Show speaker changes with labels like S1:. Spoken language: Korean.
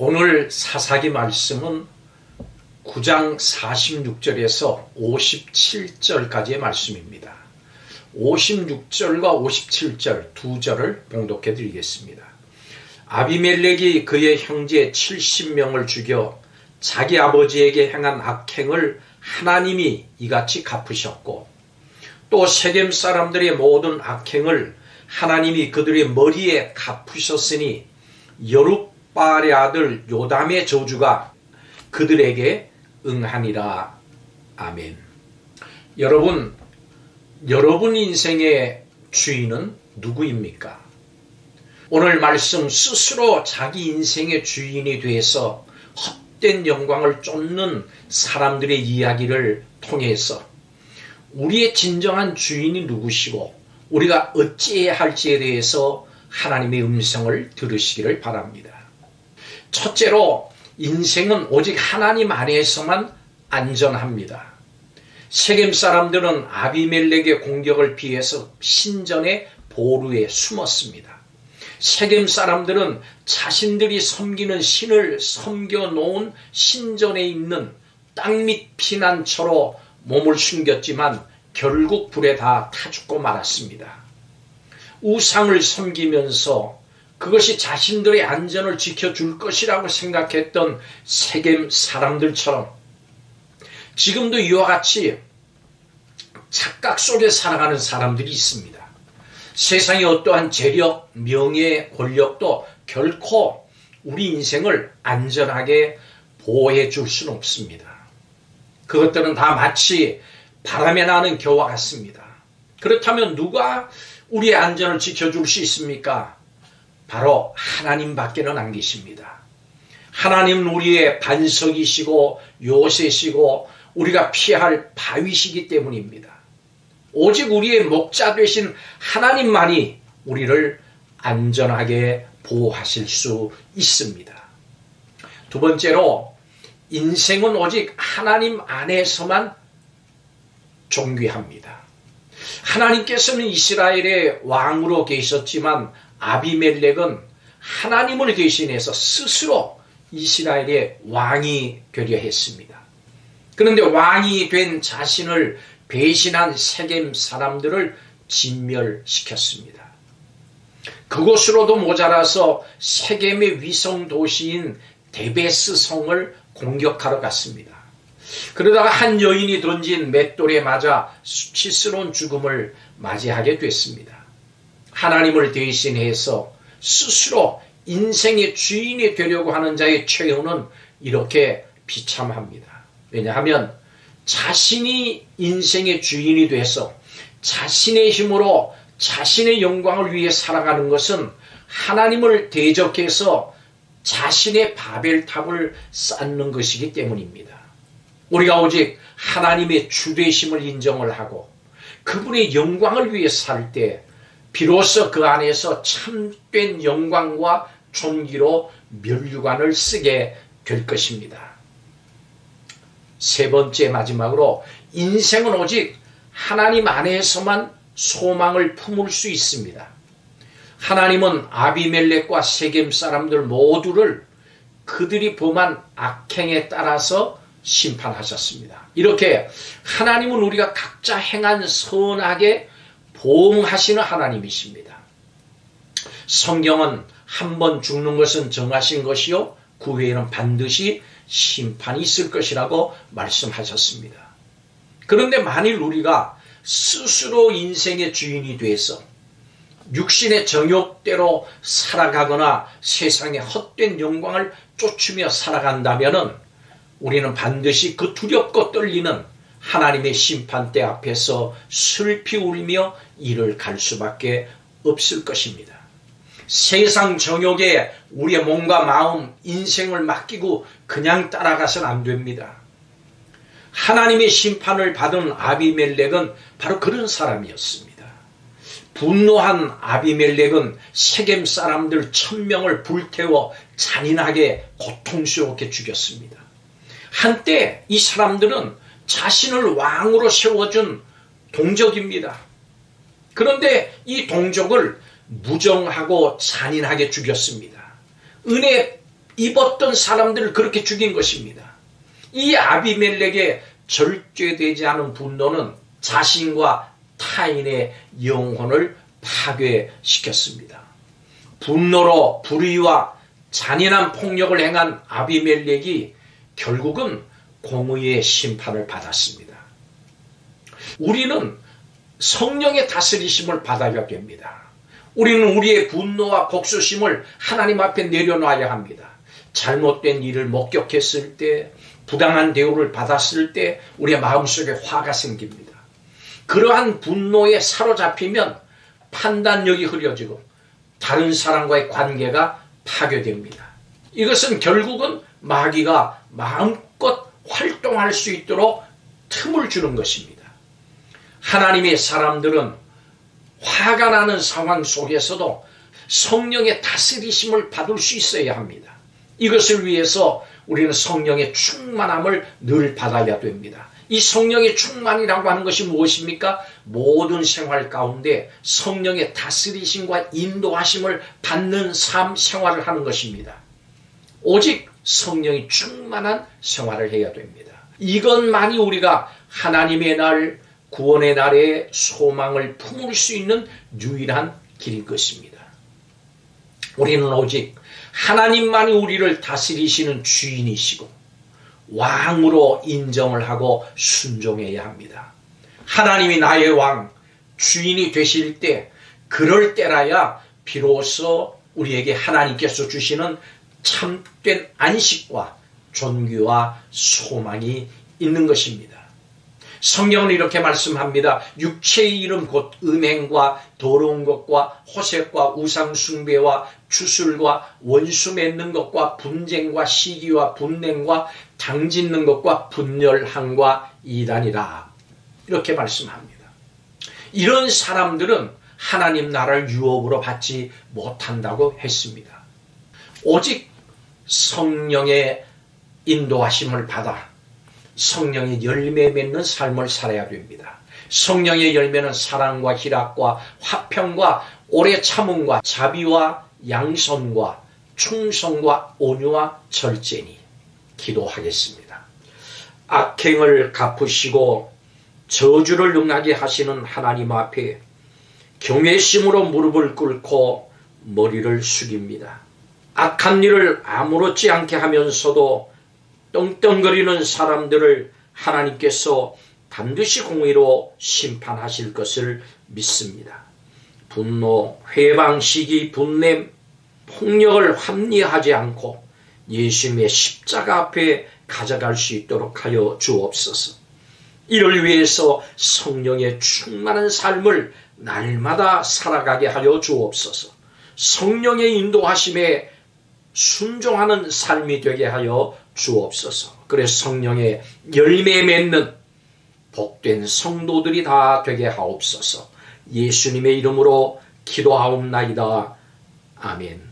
S1: 오늘 사사기 말씀은 9장 46절에서 57절까지의 말씀입니다. 56절과 57절 두 절을 봉독해 드리겠습니다. 아비멜렉이 그의 형제 70명을 죽여 자기 아버지에게 행한 악행을 하나님이 이같이 갚으셨고, 또 세겜 사람들의 모든 악행을 하나님이 그들의 머리에 갚으셨으니 여룻바알의 아들 요담의 저주가 그들에게 응하니라. 아멘. 여러분 인생의 주인은 누구입니까? 오늘 말씀, 스스로 자기 인생의 주인이 돼서 헛된 영광을 쫓는 사람들의 이야기를 통해서 우리의 진정한 주인이 누구시고 우리가 어찌해야 할지에 대해서 하나님의 음성을 들으시기를 바랍니다. 첫째로, 인생은 오직 하나님 안에서만 안전합니다. 세겜 사람들은 아비멜렉의 공격을 피해서 신전의 보루에 숨었습니다. 세겜 사람들은 자신들이 섬기는 신을 섬겨놓은 신전에 있는 땅밑 피난처로 몸을 숨겼지만 결국 불에 다 타 죽고 말았습니다. 우상을 섬기면서 그것이 자신들의 안전을 지켜줄 것이라고 생각했던 세겜 사람들처럼 지금도 이와 같이 착각 속에 살아가는 사람들이 있습니다. 세상의 어떠한 재력, 명예, 권력도 결코 우리 인생을 안전하게 보호해 줄 수는 없습니다. 그것들은 다 마치 바람에 나는 겨와 같습니다. 그렇다면 누가 우리의 안전을 지켜줄 수 있습니까? 바로 하나님밖에는 안 계십니다. 하나님은 우리의 반석이시고 요새시고 우리가 피할 바위시기 때문입니다. 오직 우리의 목자 되신 하나님만이 우리를 안전하게 보호하실 수 있습니다. 두 번째로, 인생은 오직 하나님 안에서만 존귀합니다. 하나님께서는 이스라엘의 왕으로 계셨지만 아비멜렉은 하나님을 대신해서 스스로 이스라엘의 왕이 되려 했습니다. 그런데 왕이 된 자신을 배신한 세겜 사람들을 진멸시켰습니다. 그곳으로도 모자라서 세겜의 위성 도시인 데베스 성을 공격하러 갔습니다. 그러다가 한 여인이 던진 맷돌에 맞아 수치스러운 죽음을 맞이하게 됐습니다. 하나님을 대신해서 스스로 인생의 주인이 되려고 하는 자의 최후는 이렇게 비참합니다. 왜냐하면 자신이 인생의 주인이 돼서 자신의 힘으로 자신의 영광을 위해 살아가는 것은 하나님을 대적해서 자신의 바벨탑을 쌓는 것이기 때문입니다. 우리가 오직 하나님의 주되심을 인정을 하고 그분의 영광을 위해 살 때 비로소 그 안에서 참된 영광과 존귀로 면류관을 쓰게 될 것입니다. 세 번째, 마지막으로, 인생은 오직 하나님 안에서만 소망을 품을 수 있습니다. 하나님은 아비멜렉과 세겜 사람들 모두를 그들이 범한 악행에 따라서 심판하셨습니다. 이렇게 하나님은 우리가 각자 행한 선악에 보응하시는 하나님이십니다. 성경은 한 번 죽는 것은 정하신 것이요 그 후에는 반드시 심판이 있을 것이라고 말씀하셨습니다. 그런데 만일 우리가 스스로 인생의 주인이 돼서 육신의 정욕대로 살아가거나 세상의 헛된 영광을 쫓으며 살아간다면 우리는 반드시 그 두렵고 떨리는 하나님의 심판대 앞에서 슬피 울며 이를 갈 수밖에 없을 것입니다. 세상 정욕에 우리의 몸과 마음, 인생을 맡기고 그냥 따라가서는 안 됩니다. 하나님의 심판을 받은 아비멜렉은 바로 그런 사람이었습니다. 분노한 아비멜렉은 세겜 사람들 1000명을 불태워 잔인하게 고통스럽게 죽였습니다. 한때 이 사람들은 자신을 왕으로 세워준 동족입니다. 그런데 이 동족을 무정하고 잔인하게 죽였습니다. 은혜 입었던 사람들을 그렇게 죽인 것입니다. 이 아비멜렉의 절제되지 않은 분노는 자신과 타인의 영혼을 파괴시켰습니다. 분노로 불의와 잔인한 폭력을 행한 아비멜렉이 결국은 공의의 심판을 받았습니다. 우리는 성령의 다스리심을 받아야 됩니다. 우리는 우리의 분노와 복수심을 하나님 앞에 내려놔야 합니다. 잘못된 일을 목격했을 때, 부당한 대우를 받았을 때 우리의 마음속에 화가 생깁니다. 그러한 분노에 사로잡히면 판단력이 흐려지고 다른 사람과의 관계가 파괴됩니다. 이것은 결국은 마귀가 마음껏 활동할 수 있도록 틈을 주는 것입니다. 하나님의 사람들은 화가 나는 상황 속에서도 성령의 다스리심을 받을 수 있어야 합니다. 이것을 위해서 우리는 성령의 충만함을 늘 받아야 됩니다. 이 성령의 충만이라고 하는 것이 무엇입니까? 모든 생활 가운데 성령의 다스리심과 인도하심을 받는 삶 생활을 하는 것입니다. 오직 성령이 충만한 생활을 해야 됩니다. 이것만이 우리가 하나님의 날, 구원의 날에 소망을 품을 수 있는 유일한 길인 것입니다. 우리는 오직 하나님만이 우리를 다스리시는 주인이시고 왕으로 인정을 하고 순종해야 합니다. 하나님이 나의 왕, 주인이 되실 때, 그럴 때라야 비로소 우리에게 하나님께서 주시는 참된 안식과 존귀와 소망이 있는 것입니다. 성경은 이렇게 말씀합니다. 육체의 일은 곧 음행과 더러운 것과 호색과 우상숭배와 주술과 원수 맺는 것과 분쟁과 시기와 분냉과 당짓는 것과 분열함과 이단이라. 이렇게 말씀합니다. 이런 사람들은 하나님 나라를 유업으로 받지 못한다고 했습니다. 오직 성령의 인도하심을 받아 성령의 열매 맺는 삶을 살아야 됩니다. 성령의 열매는 사랑과 희락과 화평과 오래 참음과 자비와 양선과 충성과 온유와 절제니. 기도하겠습니다. 악행을 갚으시고 저주를 응하게 하시는 하나님 앞에 경외심으로 무릎을 꿇고 머리를 숙입니다. 악한 일을 아무렇지 않게 하면서도 떵떵거리는 사람들을 하나님께서 반드시 공의로 심판하실 것을 믿습니다. 분노, 회방, 시기, 분냄, 폭력을 합리화하지 않고 예수님의 십자가 앞에 가져갈 수 있도록 하여 주옵소서. 이를 위해서 성령의 충만한 삶을 날마다 살아가게 하여 주옵소서. 성령의 인도하심에 순종하는 삶이 되게 하여 주옵소서. 그래서 성령의 열매 맺는 복된 성도들이 다 되게 하옵소서. 예수님의 이름으로 기도하옵나이다. 아멘.